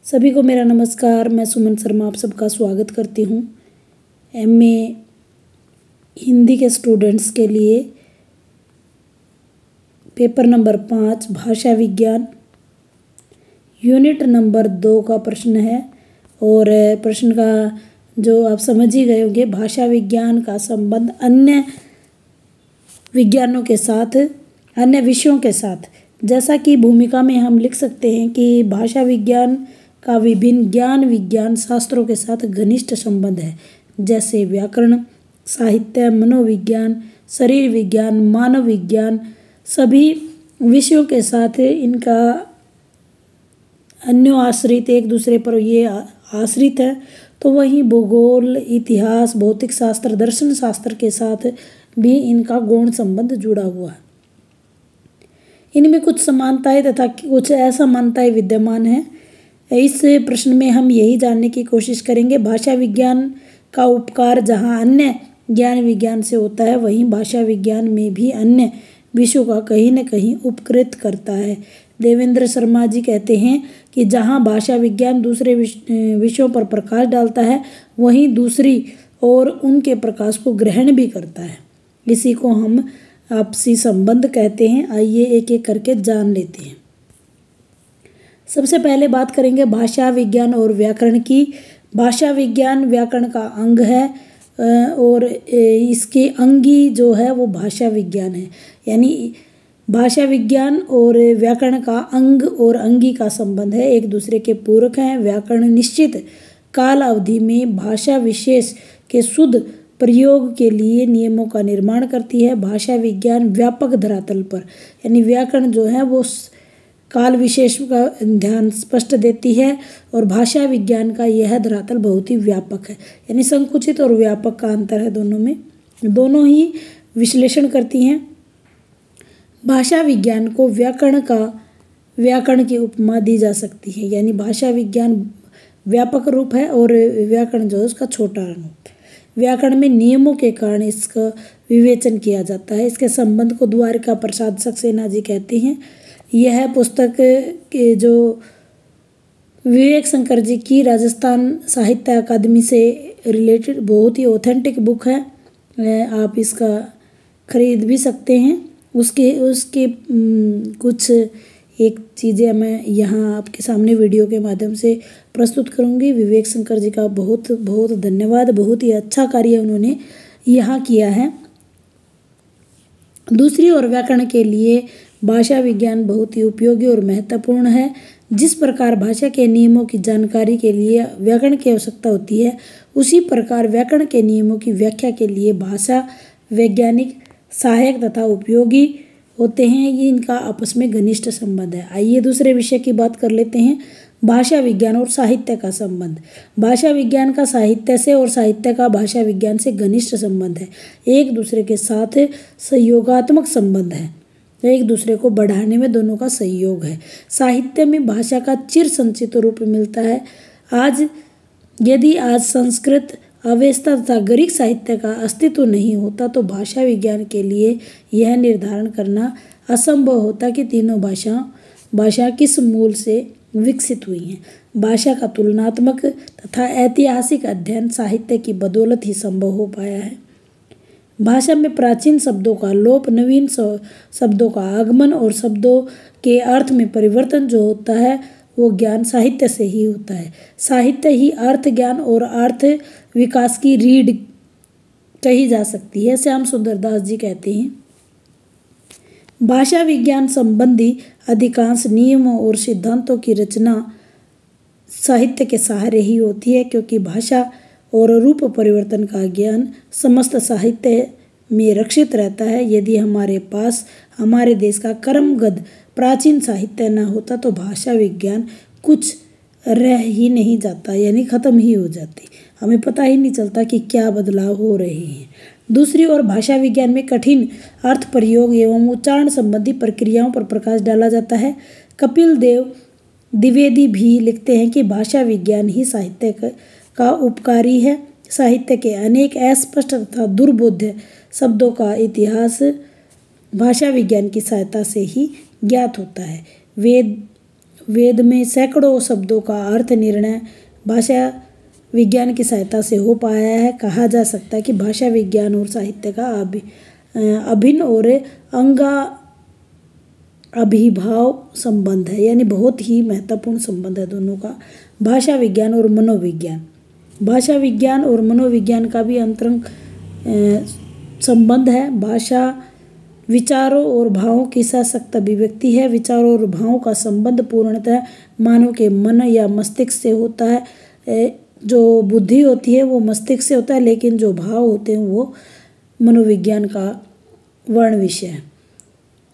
सभी को मेरा नमस्कार। मैं सुमन शर्मा आप सबका स्वागत करती हूँ। एमए हिंदी के स्टूडेंट्स के लिए पेपर नंबर 5 भाषा विज्ञान यूनिट नंबर 2 का प्रश्न है। और प्रश्न का जो आप समझ ही गए होंगे, भाषा विज्ञान का संबंध अन्य विज्ञानों के साथ, अन्य विषयों के साथ। जैसा कि भूमिका में हम लिख सकते हैं कि भाषा विज्ञान का विभिन्न ज्ञान विज्ञान शास्त्रों के साथ घनिष्ठ संबंध है, जैसे व्याकरण, साहित्य, मनोविज्ञान, शरीर विज्ञान, मानव विज्ञान। सभी विषयों के साथ इनका अन्य आश्रित, एक दूसरे पर ये आश्रित है। तो वहीं भूगोल, इतिहास, भौतिक शास्त्र, दर्शन शास्त्र के साथ भी इनका गौण संबंध जुड़ा हुआ है। इनमें कुछ समानताएं तथा कुछ असमानताएं विद्यमान हैं। इस प्रश्न में हम यही जानने की कोशिश करेंगे, भाषा विज्ञान का उपकार जहाँ अन्य ज्ञान विज्ञान से होता है, वहीं भाषा विज्ञान में भी अन्य विषयों का कहीं न कहीं उपकृत करता है। देवेंद्र शर्मा जी कहते हैं कि जहाँ भाषा विज्ञान दूसरे विषयों पर प्रकाश डालता है, वहीं दूसरी ओर उनके प्रकाश को ग्रहण भी करता है। इसी को हम आपसी संबंध कहते हैं। आइए एक एक करके जान लेते हैं। सबसे पहले बात करेंगे भाषा विज्ञान और व्याकरण की। भाषा विज्ञान व्याकरण का अंग है और इसके अंगी जो है वो भाषा विज्ञान है। यानी भाषा विज्ञान और व्याकरण का अंग और अंगी का संबंध है, एक दूसरे के पूरक हैं। व्याकरण निश्चित काल अवधि में भाषा विशेष के शुद्ध प्रयोग के लिए नियमों का निर्माण करती है। भाषा विज्ञान व्यापक धरातल पर, यानी व्याकरण जो है वो काल विशेष का ध्यान स्पष्ट देती है, और भाषा विज्ञान का यह धरातल बहुत ही व्यापक है। यानी संकुचित और व्यापक का अंतर है दोनों में, दोनों ही विश्लेषण करती हैं। भाषा विज्ञान को व्याकरण की उपमा दी जा सकती है। यानी भाषा विज्ञान व्यापक रूप है और व्याकरण जो है उसका छोटा रूप। व्याकरण में नियमों के कारण इसका विवेचन किया जाता है। इसके संबंध को द्वारिका प्रसाद सक्सेना जी कहते हैं। यह पुस्तक के जो विवेक शंकर जी की राजस्थान साहित्य अकादमी से रिलेटेड बहुत ही ऑथेंटिक बुक है। आप इसका खरीद भी सकते हैं। उसके कुछ एक चीज़ें मैं यहाँ आपके सामने वीडियो के माध्यम से प्रस्तुत करूँगी। विवेक शंकर जी का बहुत बहुत धन्यवाद। बहुत ही अच्छा कार्य उन्होंने यहाँ किया है। दूसरी ओर व्याकरण के लिए भाषा विज्ञान बहुत ही उपयोगी और महत्वपूर्ण है। जिस प्रकार भाषा के नियमों की जानकारी के लिए व्याकरण की आवश्यकता होती है, उसी प्रकार व्याकरण के नियमों की व्याख्या के लिए भाषा वैज्ञानिक सहायक तथा उपयोगी होते हैं। ये इनका आपस में घनिष्ठ संबंध है। आइए दूसरे विषय की बात कर लेते हैं, भाषा विज्ञान और साहित्य का संबंध। भाषा विज्ञान का साहित्य से और साहित्य का भाषा विज्ञान से घनिष्ठ संबंध है, एक दूसरे के साथ सहयोगात्मक संबंध है, एक दूसरे को बढ़ाने में दोनों का सहयोग है। साहित्य में भाषा का चिर संचित रूप मिलता है। यदि आज संस्कृत, अवेस्ता तथा ग्रीक साहित्य का अस्तित्व नहीं होता तो भाषा विज्ञान के लिए यह निर्धारण करना असंभव होता कि तीनों भाषा किस मूल से विकसित हुई हैं। भाषा का तुलनात्मक तथा ऐतिहासिक अध्ययन साहित्य की बदौलत ही संभव हो पाया है। भाषा में प्राचीन शब्दों का लोप, नवीन शब्दों का आगमन और शब्दों के अर्थ में परिवर्तन जो होता है वो ज्ञान साहित्य से ही होता है। साहित्य ही अर्थ ज्ञान और अर्थ विकास की रीढ़ कही जा सकती है, श्याम सुंदर दास जी कहते हैं। भाषा विज्ञान संबंधी अधिकांश नियमों और सिद्धांतों की रचना साहित्य के सहारे ही होती है, क्योंकि भाषा और रूप परिवर्तन का ज्ञान समस्त साहित्य में रक्षित रहता है। यदि हमारे पास हमारे देश का कर्मगत प्राचीन साहित्य न होता तो भाषा विज्ञान कुछ रह ही नहीं जाता, यानी खत्म ही हो जाती। हमें पता ही नहीं चलता कि क्या बदलाव हो रहे हैं। दूसरी ओर भाषा विज्ञान में कठिन अर्थ प्रयोग एवं उच्चारण संबंधी प्रक्रियाओं पर प्रकाश डाला जाता है। कपिल देव द्विवेदी भी लिखते हैं कि भाषा विज्ञान ही साहित्य का उपकारी है। साहित्य के अनेक अस्पष्ट तथा दुर्बोध्य शब्दों का इतिहास भाषा विज्ञान की सहायता से ही ज्ञात होता है। वेद में सैकड़ों शब्दों का अर्थ निर्णय भाषा विज्ञान की सहायता से हो पाया है। कहा जा सकता है कि भाषा विज्ञान और साहित्य का अभिन्न और अंगा अभिभाव संबंध है, यानी बहुत ही महत्वपूर्ण संबंध है दोनों का। भाषा विज्ञान और मनोविज्ञान, भाषा विज्ञान और मनोविज्ञान का भी अंतरंग संबंध है। भाषा विचारों और भावों की सशक्त अभिव्यक्ति है। विचारों और भावों का संबंध पूर्णतः मानव के मन या मस्तिष्क से होता है। जो बुद्धि होती है वो मस्तिष्क से होता है, लेकिन जो भाव होते हैं वो मनोविज्ञान का वर्ण विषय है।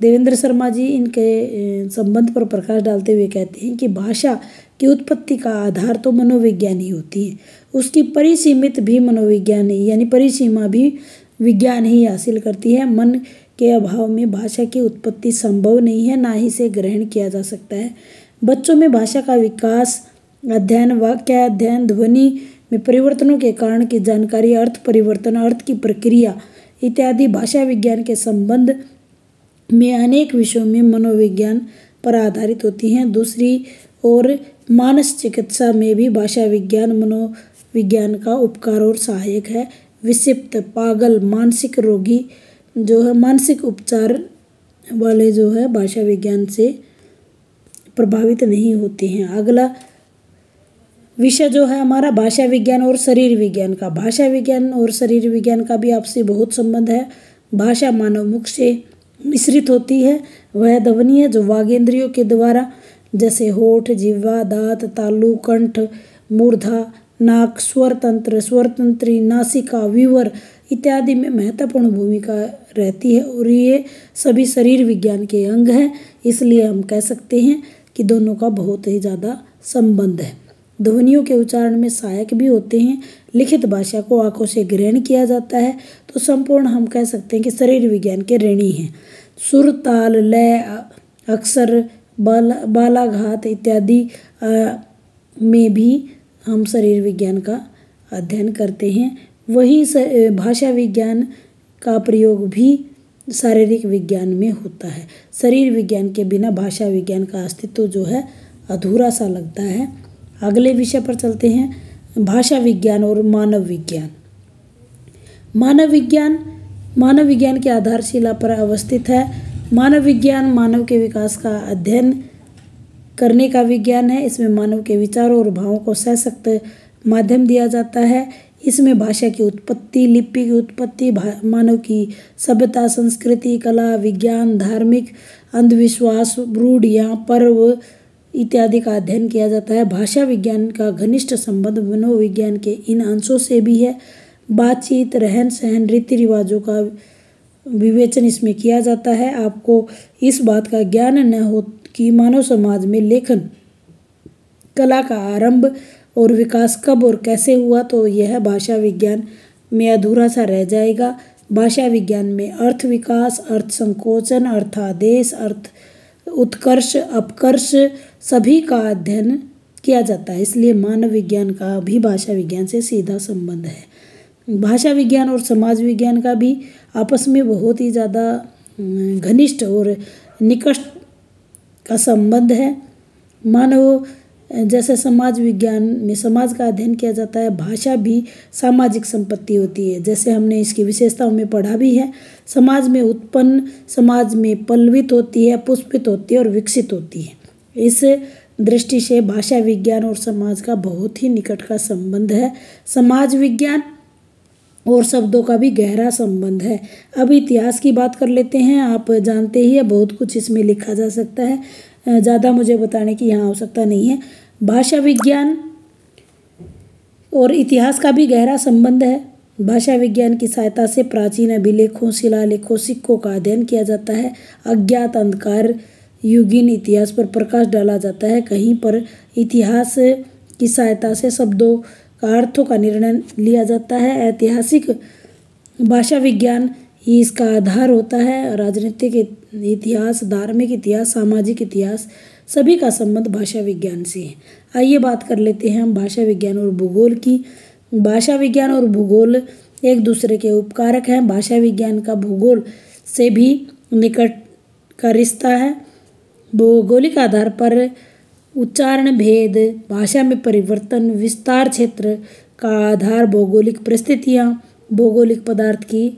देवेंद्र शर्मा जी इनके संबंध पर प्रकाश डालते हुए कहते हैं कि भाषा की उत्पत्ति का आधार तो मनोविज्ञान ही होती है, उसकी परिसीमित भी मनोविज्ञान ही, यानी परिसीमा भी विज्ञान ही हासिल करती है। मन के अभाव में भाषा की उत्पत्ति संभव नहीं है, ना ही इसे ग्रहण किया जा सकता है। बच्चों में भाषा का विकास, अध्ययन, वाक्य अध्ययन, ध्वनि में परिवर्तनों के कारण की जानकारी, अर्थ परिवर्तन, अर्थ की प्रक्रिया इत्यादि भाषा विज्ञान के संबंध में अनेक विषयों में मनोविज्ञान पर आधारित होती हैं। दूसरी ओर मानस चिकित्सा में भी भाषा विज्ञान मनोविज्ञान का उपकार और सहायक है। विक्षिप्त, पागल, मानसिक रोगी जो है, मानसिक उपचार वाले जो है भाषा विज्ञान से प्रभावित नहीं होते हैं। अगला विषय जो है हमारा भाषा विज्ञान और शरीर विज्ञान का। भाषा विज्ञान और शरीर विज्ञान का भी आपसे बहुत संबंध है। भाषा मानव मुख से मिश्रित होती है। वह ध्वनि है जो वागेंद्रियों के द्वारा, जैसे होठ, जिह्वा, दांत, तालु, कंठ, मूर्धा, नाक, स्वरतंत्री, नासिका, विवर इत्यादि में महत्वपूर्ण भूमिका रहती है और ये सभी शरीर विज्ञान के अंग हैं। इसलिए हम कह सकते हैं कि दोनों का बहुत ही ज़्यादा संबंध है। ध्वनियों के उच्चारण में सहायक भी होते हैं। लिखित भाषा को आंखों से ग्रहण किया जाता है तो संपूर्ण हम कह सकते हैं कि शरीर विज्ञान के ऋणी हैं। सुर, ताल, लय, अक्षर, बालाघात इत्यादि में भी हम शरीर विज्ञान का अध्ययन करते हैं। वही भाषा विज्ञान का प्रयोग भी शारीरिक विज्ञान में होता है। शरीर विज्ञान के बिना भाषा विज्ञान का अस्तित्व जो है अधूरा सा लगता है। अगले विषय पर चलते हैं, भाषा विज्ञान और मानव विज्ञान। मानव विज्ञान की आधारशिला पर अवस्थित है। मानव विज्ञान मानव के विकास का अध्ययन करने का विज्ञान है। इसमें मानव के विचारों और भावों को सशक्त माध्यम दिया जाता है। इसमें भाषा की उत्पत्ति, लिपि की उत्पत्ति, मानव की सभ्यता, संस्कृति, कला, विज्ञान, धार्मिक, अंधविश्वास, रूढ़ या पर्व इत्यादि का अध्ययन किया जाता है। भाषा विज्ञान का घनिष्ठ संबंध मनोविज्ञान के इन अंशों से भी है। बातचीत, रहन सहन, रीति रिवाजों का विवेचन इसमें किया जाता है। आपको इस बात का ज्ञान न हो कि मानव समाज में लेखन कला का आरंभ और विकास कब और कैसे हुआ, तो यह भाषा विज्ञान में अधूरा सा रह जाएगा। भाषा विज्ञान में अर्थ विकास, अर्थ संकोचन, अर्थादेश, अर्थ उत्कर्ष, अपकर्ष सभी का अध्ययन किया जाता है। इसलिए मानव विज्ञान का भी भाषा विज्ञान से सीधा संबंध है। भाषा विज्ञान और समाज विज्ञान का भी आपस में बहुत ही ज़्यादा घनिष्ठ और निकट का संबंध है। मानव जैसे समाज विज्ञान में समाज का अध्ययन किया जाता है, भाषा भी सामाजिक संपत्ति होती है। जैसे हमने इसकी विशेषताओं में पढ़ा भी है। समाज में उत्पन्न, समाज में पल्लवित होती है, पुष्पित होती है और विकसित होती है। इस दृष्टि से भाषा विज्ञान और समाज का बहुत ही निकट का संबंध है। समाज विज्ञान और शब्दों का भी गहरा संबंध है। अब इतिहास की बात कर लेते हैं। आप जानते ही है बहुत कुछ इसमें लिखा जा सकता है, ज़्यादा मुझे बताने की यहाँ आवश्यकता नहीं है। भाषा विज्ञान और इतिहास का भी गहरा संबंध है। भाषा विज्ञान की सहायता से प्राचीन अभिलेखों, शिलालेखों, सिक्कों का अध्ययन किया जाता है। अज्ञात अंधकार युगीन इतिहास पर प्रकाश डाला जाता है। कहीं पर इतिहास की सहायता से शब्दों का अर्थों का निर्णय लिया जाता है। ऐतिहासिक भाषा विज्ञान ही इसका आधार होता है। राजनीतिक इतिहास, धार्मिक इतिहास, सामाजिक इतिहास सभी का संबंध भाषा विज्ञान से है। आइए बात कर लेते हैं हम भाषा विज्ञान और भूगोल की। भाषा विज्ञान और भूगोल एक दूसरे के उपकारक हैं। भाषा विज्ञान का भूगोल से भी निकट का रिश्ता है। भौगोलिक आधार पर उच्चारण भेद, भाषा में परिवर्तन, विस्तार क्षेत्र का आधार, भौगोलिक परिस्थितियाँ, भौगोलिक पदार्थ की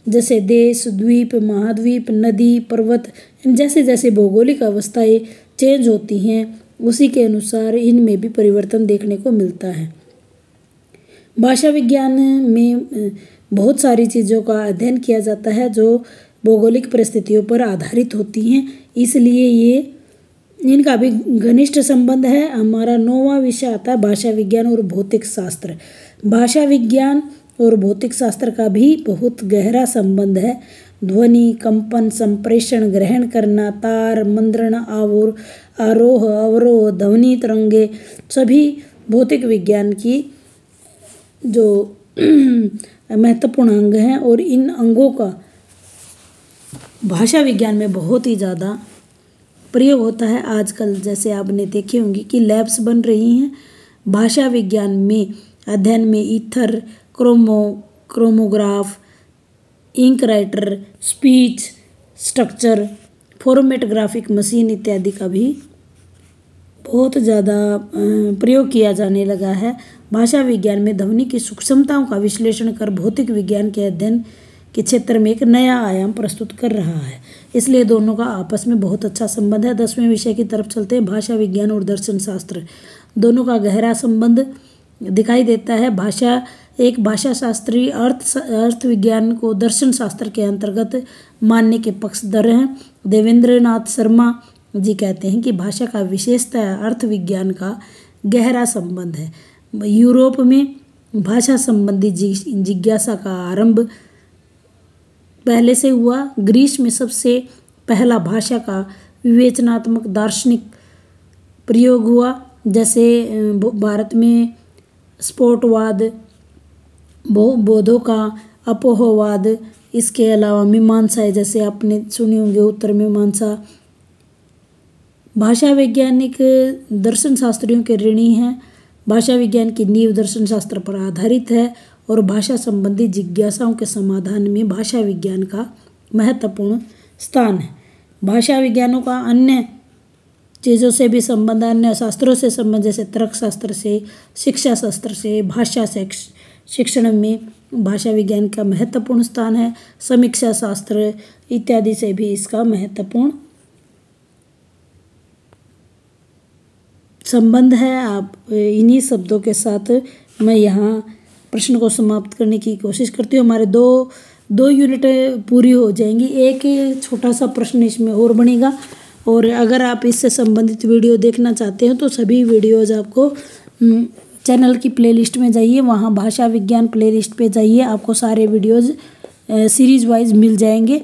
जैसे देश, द्वीप, महाद्वीप, नदी, पर्वत, जैसे जैसे भौगोलिक अवस्थाएं चेंज होती हैं उसी के अनुसार इनमें भी परिवर्तन देखने को मिलता है। भाषा विज्ञान में बहुत सारी चीज़ों का अध्ययन किया जाता है जो भौगोलिक परिस्थितियों पर आधारित होती हैं, इसलिए ये इनका भी घनिष्ठ संबंध है। हमारा 9वां विषय आता है भाषा विज्ञान और भौतिक शास्त्र। भाषा विज्ञान और भौतिक शास्त्र का भी बहुत गहरा संबंध है। ध्वनि, कंपन, संप्रेषण, ग्रहण करना, तार, मुद्रण, आरोह अवरोह, ध्वनि तरंगे सभी भौतिक विज्ञान की जो महत्वपूर्ण अंग हैं और इन अंगों का भाषा विज्ञान में बहुत ही ज़्यादा प्रयोग होता है। आजकल जैसे आपने देखे होंगे कि लैब्स बन रही हैं भाषा विज्ञान में अध्ययन में ether, chromograph, ink writer, speech structure, format graphic machine इत्यादि का भी बहुत ज़्यादा प्रयोग किया जाने लगा है। भाषा विज्ञान में ध्वनि की सूक्ष्मताओं का विश्लेषण कर भौतिक विज्ञान के अध्ययन के क्षेत्र में एक नया आयाम प्रस्तुत कर रहा है, इसलिए दोनों का आपस में बहुत अच्छा संबंध है। 10वें विषय की तरफ चलते हैं। भाषा विज्ञान और दर्शन शास्त्र दोनों का गहरा संबंध दिखाई देता है। भाषा शास्त्री अर्थ विज्ञान को दर्शन शास्त्र के अंतर्गत मानने के पक्षधर हैं। देवेंद्रनाथ शर्मा जी कहते हैं कि भाषा का विशेषतः अर्थ विज्ञान का गहरा संबंध है। यूरोप में भाषा संबंधी जिज्ञासा का आरंभ पहले से हुआ। ग्रीस में सबसे पहला भाषा का विवेचनात्मक दार्शनिक प्रयोग हुआ। जैसे भारत में स्फोटवाद, बोधों का अपोहवाद, इसके अलावा मीमांसा जैसे आपने सुनी होंगे उत्तर मीमांसा। भाषा वैज्ञानिक दर्शन शास्त्रियों के ऋणी हैं। भाषा विज्ञान की नींव दर्शन शास्त्र पर आधारित है और भाषा संबंधी जिज्ञासाओं के समाधान में भाषा विज्ञान का महत्वपूर्ण स्थान है। भाषा विज्ञानों का अन्य चीज़ों से भी संबंध, अन्य शास्त्रों से संबंध जैसे तर्कशास्त्र से, शिक्षा शास्त्र से, भाषा शिक्षण में भाषा विज्ञान का महत्वपूर्ण स्थान है। समीक्षा शास्त्र इत्यादि से भी इसका महत्वपूर्ण संबंध है। आप इन्हीं शब्दों के साथ मैं यहाँ प्रश्न को समाप्त करने की कोशिश करती हूँ। हमारे दो यूनिट पूरी हो जाएंगी। एक छोटा सा प्रश्न इसमें और बनेगा और अगर आप इससे संबंधित वीडियो देखना चाहते हो तो सभी वीडियोज़ आपको चैनल की प्लेलिस्ट में जाइए, वहाँ भाषा विज्ञान प्लेलिस्ट पे जाइए, आपको सारे वीडियोज़ सीरीज़ वाइज मिल जाएंगे।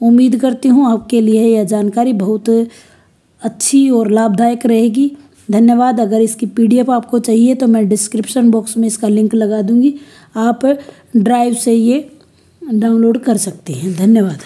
उम्मीद करती हूँ आपके लिए यह जानकारी बहुत अच्छी और लाभदायक रहेगी। धन्यवाद। अगर इसकी PDF आपको चाहिए तो मैं डिस्क्रिप्शन बॉक्स में इसका लिंक लगा दूंगी, आप ड्राइव से ये डाउनलोड कर सकते हैं। धन्यवाद।